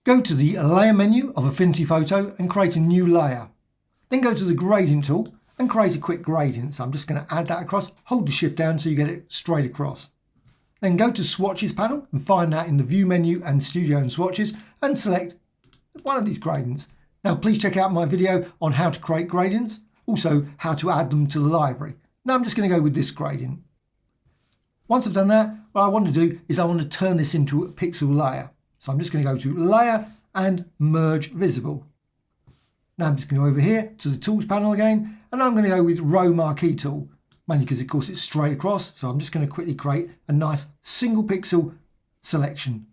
Go to the Layer menu of Affinity Photo and create a new layer. Then go to the Gradient tool and create a quick gradient. So I'm just going to add that across, hold the Shift down so you get it straight across. Then go to Swatches panel and find that in the View menu and Studio and Swatches and select one of these gradients. Now please check out my video on how to create gradients, also how to add them to the library. Now I'm just going to go with this gradient. Once I've done that, what I want to do is I want to turn this into a pixel layer. So I'm just going to go to Layer and Merge Visible. Now I'm just going to go over here to the Tools panel again, and I'm going to go with Row Marquee tool, mainly because of course it's straight across. So I'm just going to quickly create a nice single pixel selection.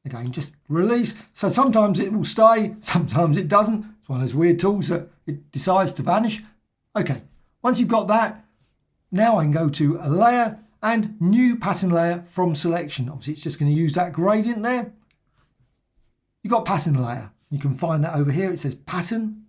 Again, just release. So sometimes it will stay, sometimes it doesn't. It's one of those weird tools that it decides to vanish. Okay, once you've got that, now I can go to a Layer and New Pattern Layer from Selection. Obviously it's just going to use that gradient there. You've got Pattern Layer. You can find that over here. It says Pattern.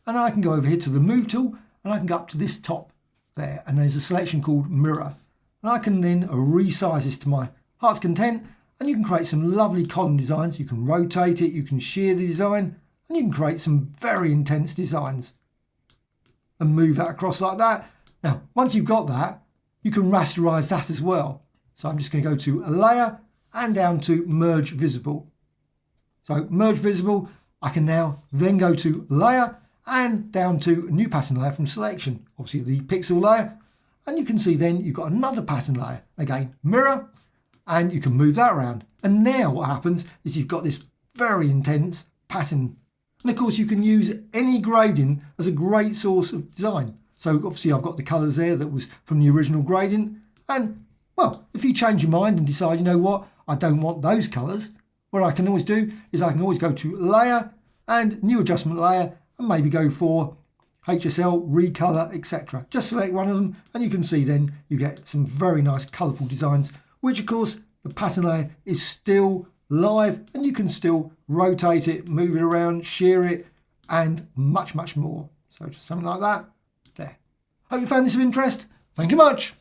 And I can go over here to the Move tool and I can go up to this top there. And there's a selection called Mirror. And I can then resize this to my heart's content. And you can create some lovely column designs. You can rotate it, you can shear the design, and you can create some very intense designs. And move that across like that. Now, once you've got that, you can rasterize that as well. So I'm just going to go to a Layer and down to Merge Visible. So Merge Visible, I can now then go to Layer and down to New Pattern Layer from Selection. Obviously the pixel layer. And you can see then you've got another pattern layer. Again, Mirror, and you can move that around. And now what happens is you've got this very intense pattern. And of course you can use any gradient as a great source of design. So obviously I've got the colours there that was from the original gradient. And well, if you change your mind and decide, you know what, I don't want those colours, what I can always do is I can always go to Layer and New Adjustment Layer and maybe go for HSL, Recolor, etc. Just select one of them and you can see then you get some very nice colourful designs, which of course the pattern layer is still live and you can still rotate it, move it around, shear it and much more. So just something like that there. Hope you found this of interest. Thank you much.